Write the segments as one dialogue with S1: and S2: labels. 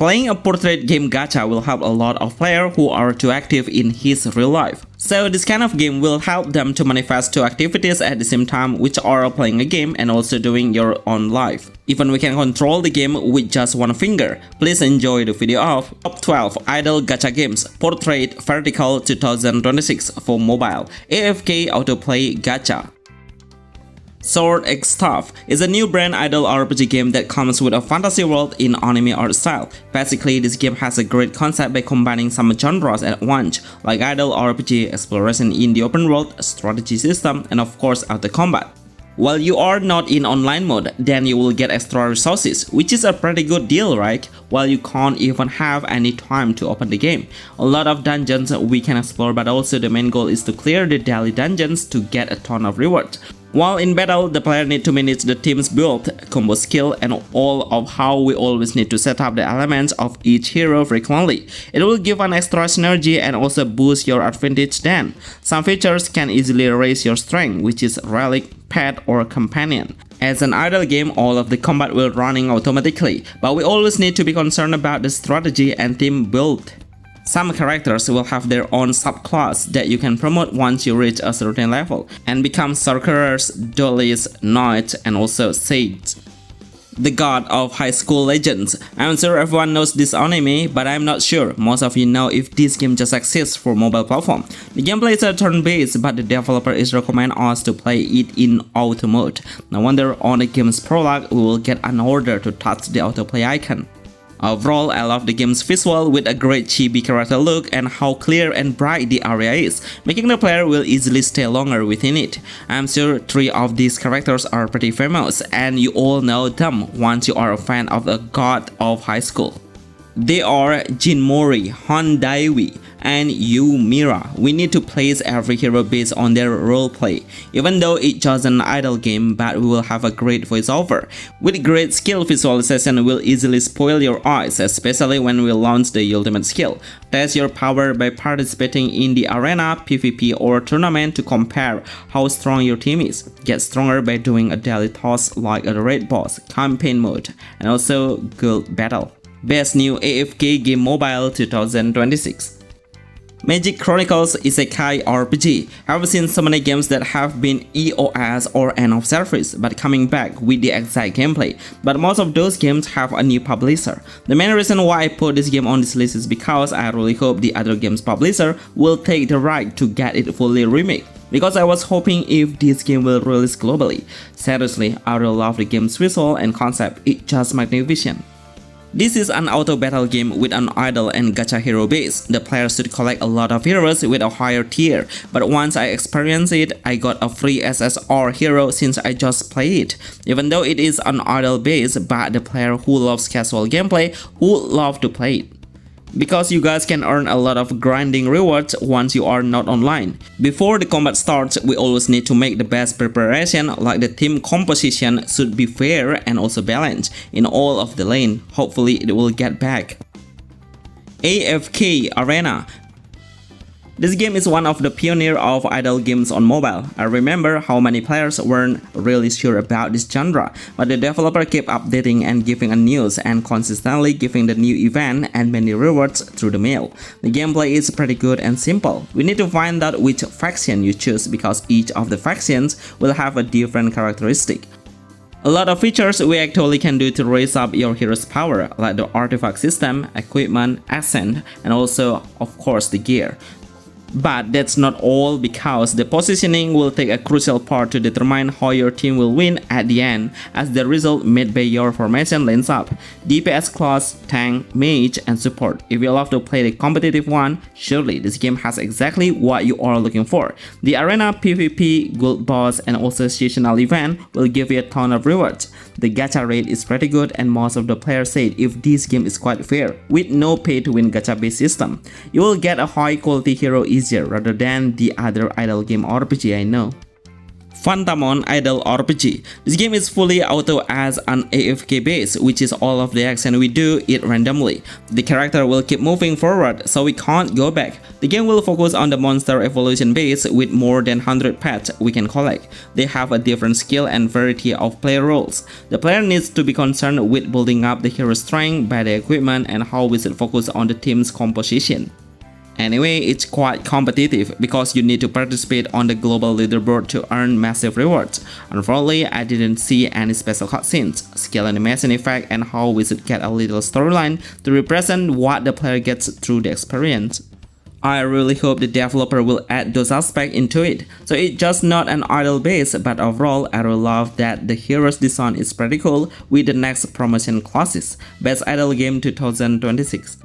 S1: Playing a portrait game gacha will help a lot of players who are too active in his real life. So this kind of game will help them to manifest two activities at the same time, which are playing a game and also doing your own life. Even we can control the game with just one finger. Please enjoy the video of Top 12 IDLE Gacha Games Portrait Vertical 2026 for mobile AFK Autoplay Gacha. Sword X Xuff is a new brand IDLE RPG game that comes with a fantasy world in anime art style. Basically, this game has a great concept by combining some genres at once, like IDLE RPG, exploration in the open world, strategy system, and of course auto combat. While you are not in online mode, then you will get extra resources, which is a pretty good deal, right? While you can't even have any time to open the game. A lot of dungeons we can explore, but also the main goal is to clear the daily dungeons to get a ton of rewards. While in battle, the player need to manage the team's build, combo skill, and all of how we always need to set up the elements of each hero frequently. It will give an extra synergy and also boost your advantage then. Some features can easily raise your strength, which is relic, pet, or companion. As an IDLE game, all of the combat will running automatically, but we always need to be concerned about the strategy and team build. Some characters will have their own subclass that you can promote once you reach a certain level and become sorcerers, duelists, knights, and also sages. The God of Highschool Legends. I'm sure everyone knows this anime, but I'm not sure most of you know if this game just exists for mobile platform. The gameplay is a turn-based, but the developer is recommend us to play it in auto mode. No wonder on the game's prologue we will get an order to touch the autoplay icon. Overall, I love the game's visual with a great chibi character look and how clear and bright the area is, making the player will easily stay longer within it. I'm sure 3 of these characters are pretty famous and you all know them once you are a fan of the God of Highschool. They are Jinmori, Hondaiwi, and Yumira. We need to place every hero based on their roleplay. Even though it's just an IDLE game, but we will have a great voiceover. With great skill visualization will easily spoil your eyes, especially when we launch the ultimate skill. Test your power by participating in the arena, PvP, or tournament to compare how strong your team is. Get stronger by doing a daily task like a raid boss, campaign mode, and also guild battle. Best new AFK game mobile 2026. Magic Chronicles is a Kai RPG. I've seen so many games that have been EOS or end of service, but coming back with the exact gameplay. But most of those games have a new publisher. The main reason why I put this game on this list is because I really hope the other game's publisher will take the right to get it fully remade. Because I was hoping if this game will release globally. Seriously, I really love the game's visual and concept, it's just magnificent. This is an auto battle game with an IDLE and gacha hero base. The player should collect a lot of heroes with a higher tier, but once I experienced it, I got a free SSR hero since I just played it. Even though it is an IDLE base, but the player who loves casual gameplay who love to play it. Because you guys can earn a lot of grinding rewards once you are not online. Before the combat starts, we always need to make the best preparation, like the team composition should be fair and also balanced in all of the lane. Hopefully it will get back. AFK Arena. This game is one of the pioneers of IDLE games on mobile. I remember how many players weren't really sure about this genre, but the developer kept updating and giving a news and consistently giving the new event and many rewards through the mail. The gameplay is pretty good and simple. We need to find out which faction you choose because each of the factions will have a different characteristic. A lot of features we actually can do to raise up your hero's power, like the artifact system, equipment, ascent, and also, of course, the gear. But that's not all, because the positioning will take a crucial part to determine how your team will win at the end, as the result made by your formation lines up, DPS class, tank, mage, and support. If you love to play the competitive one, surely this game has exactly what you are looking for. The arena, PvP, guild boss, and also seasonal event will give you a ton of rewards. The gacha rate is pretty good, and most of the players said if this game is quite fair, with no pay to win gacha based system. You will get a high quality hero easier rather than the other IDLE game RPG I know. Fantamon Idle RPG. This game is fully auto as an AFK base, which is all of the action we do it randomly. The character will keep moving forward, so we can't go back. The game will focus on the monster evolution base with more than 100 pets we can collect. They have a different skill and variety of player roles. The player needs to be concerned with building up the hero's strength by the equipment and how we should focus on the team's composition. Anyway, it's quite competitive because you need to participate on the global leaderboard to earn massive rewards. Unfortunately, I didn't see any special cutscenes, skill animation effect, and how we should get a little storyline to represent what the player gets through the experience. I really hope the developer will add those aspects into it, so it's just not an idle base, but overall I really love that the hero's design is pretty cool with the next promotion classes. Best Idle Game 2026.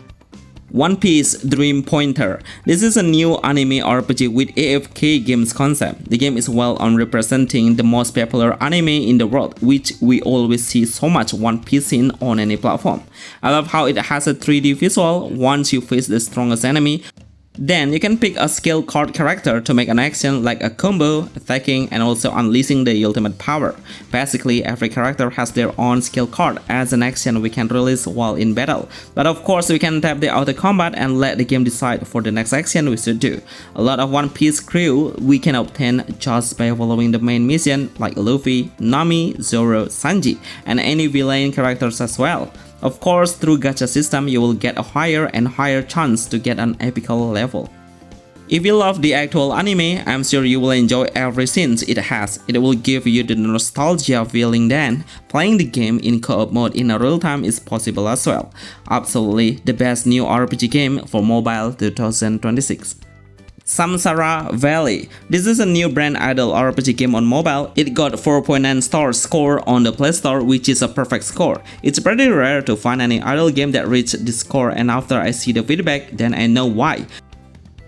S1: One Piece Dream Pointer. This is a new anime RPG with AFK Games concept. The game is well on representing the most popular anime in the world, which we always see so much One Piece scene on any platform. I love how it has a 3D visual. Once you face the strongest enemy, then you can pick a skill card character to make an action like a combo, attacking, and also unleashing the ultimate power. Basically, every character has their own skill card as an action we can release while in battle. But of course, we can tap the auto combat and let the game decide for the next action we should do. A lot of One Piece crew we can obtain just by following the main mission like Luffy, Nami, Zoro, Sanji, and any villain characters as well. Of course, through gacha system, you will get a higher and higher chance to get an epical level. If you love the actual anime, I'm sure you will enjoy every scene it has. It will give you the nostalgia feeling. Then, playing the game in co-op mode in a real time is possible as well. Absolutely the best new RPG game for mobile 2026. Samsara Valley. This is a new brand idle RPG game on mobile. It got 4.9 stars score on the Play Store, which is a perfect score. It's pretty rare to find any idle game that reached this score, and after I see the feedback, then I know why.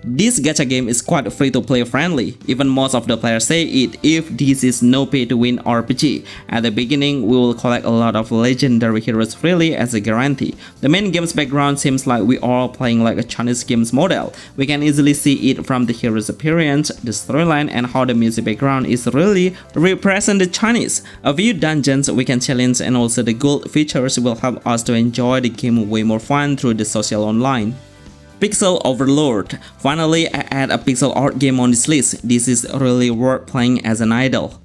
S1: This gacha game is quite free-to-play friendly. Even most of the players say it if this is no pay-to-win RPG. At the beginning, we will collect a lot of legendary heroes freely as a guarantee. The main game's background seems like we are playing like a Chinese games model. We can easily see it from the hero's appearance, the storyline, and how the music background is really represent the Chinese. A few dungeons we can challenge, and also the gold features will help us to enjoy the game way more fun through the social online. Pixel Overlord. Finally, I add a pixel art game on this list. This is really worth playing as an idle.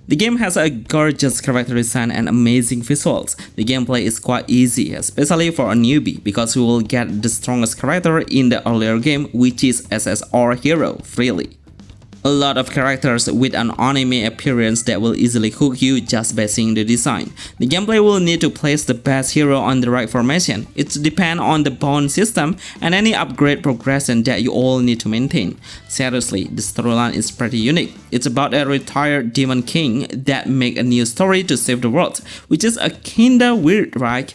S1: The game has a gorgeous character design and amazing visuals. The gameplay is quite easy, especially for a newbie, because we will get the strongest character in the earlier game, which is SSR hero, freely. A lot of characters with an anime appearance that will easily hook you just by seeing the design. The gameplay will need to place the best hero on the right formation. It depends on the bond system and any upgrade progression that you all need to maintain. Seriously, the storyline is pretty unique. It's about a retired demon king that make a new story to save the world, which is a kinda weird, right?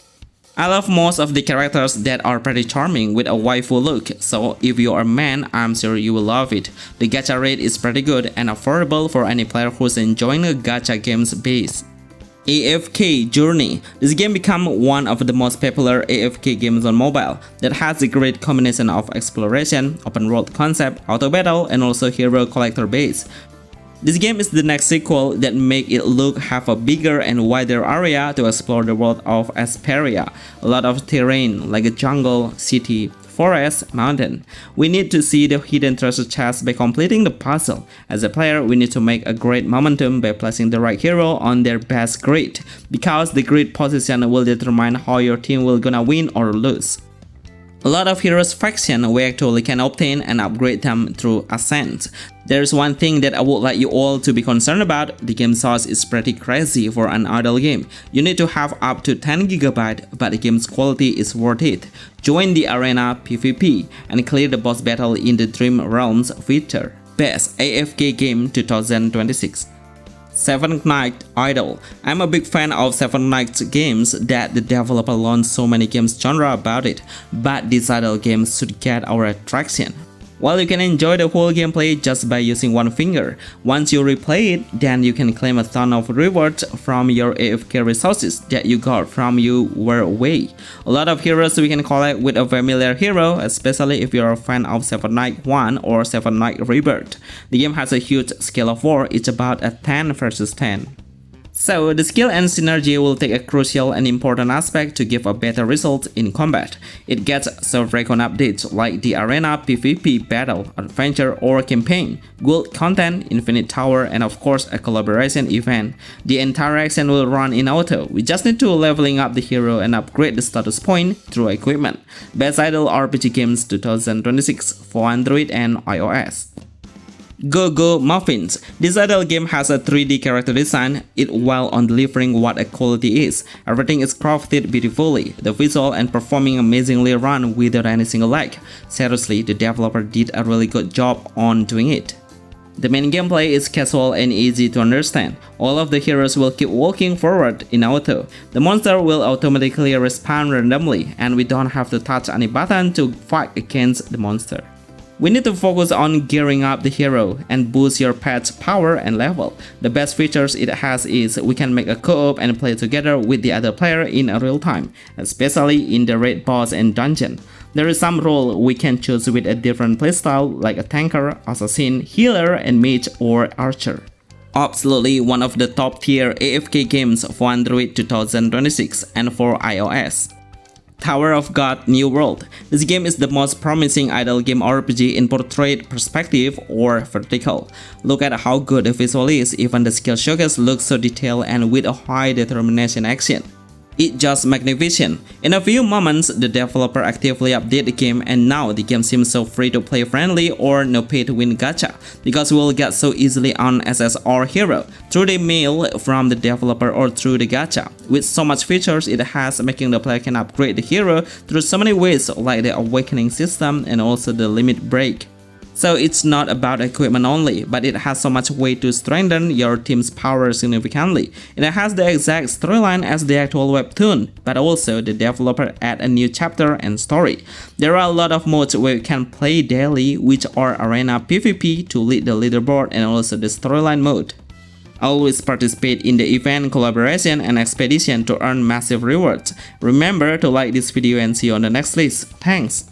S1: I love most of the characters that are pretty charming with a waifu look, so if you are a man, I'm sure you will love it. The gacha rate is pretty good and affordable for any player who's enjoying a gacha games base. AFK Journey. This game became one of the most popular AFK games on mobile that has a great combination of exploration, open world concept, auto battle, and also hero collector base. This game is the next sequel that make it have a bigger and wider area to explore the world of SAWERIA. A lot of terrain like a jungle, city, forest, mountain. We need to see the hidden treasure chest by completing the puzzle. As a player, we need to make a great momentum by placing the right hero on their best grid, because the grid position will determine how your team will gonna win or lose. A lot of heroes faction we actually can obtain and upgrade them through ascent. There's one thing that I would like you all to be concerned about. The game size is pretty crazy for an idle game. You need to have up to 10 GB, but the game's quality is worth it. Join the arena PvP and clear the boss battle in the Dream Realms feature. Best AFK Game 2026. Seven Knights Idle. I'm a big fan of Seven Knights games that the developer launched so many games genre about it, but this idle game should get our attraction. Well, you can enjoy the whole gameplay just by using one finger. Once you replay it, then you can claim a ton of rewards from your AFK resources that you got from you were away. A lot of heroes we can collect with a familiar hero, especially if you're a fan of Seven Knight 1 or Seven Knight Rebirth. The game has a huge scale of war, it's about a 10 versus 10. So, the skill and synergy will take a crucial and important aspect to give a better result in combat. It gets self-recon updates like the Arena, PvP, Battle, Adventure or Campaign, Gold content, Infinite Tower, and of course a collaboration event. The entire action will run in auto, we just need to leveling up the hero and upgrade the status point through equipment. Best IDLE RPG Games 2026 for Android and iOS. Go Muffins. This IDLE game has a 3D character design, it well on delivering what a quality is. Everything is crafted beautifully, the visual and performing amazingly run without any single lag. Seriously, the developer did a really good job on doing it. The main gameplay is casual and easy to understand. All of the heroes will keep walking forward in auto. The monster will automatically respawn randomly, and we don't have to touch any button to fight against the monster. We need to focus on gearing up the hero and boost your pet's power and level. The best features it has is we can make a co-op and play together with the other player in a real time, especially in the raid boss and dungeon. There is some role we can choose with a different playstyle like a tanker, assassin, healer, and mage or archer. Absolutely one of the top tier AFK games for Android 2026 and for iOS. Tower of God New World. This game is the most promising IDLE game RPG in portrait perspective or vertical. Look at how good the visual is, even the skill showcase looks so detailed and with a high determination action. It's just magnificent. In a few moments, the developer actively updated the game and now the game seems so free to play friendly or no pay to win gacha, because we'll get so easily on SSR hero through the mail from the developer or through the gacha. With so much features it has, making the player can upgrade the hero through so many ways like the awakening system and also the limit break. So it's not about equipment only, but it has so much way to strengthen your team's power significantly. It has the exact storyline as the actual webtoon, but also the developer add a new chapter and story. There are a lot of modes where you can play daily, which are Arena PvP to lead the leaderboard and also the storyline mode. Always participate in the event, collaboration, and expedition to earn massive rewards. Remember to like this video and see you on the next list. Thanks!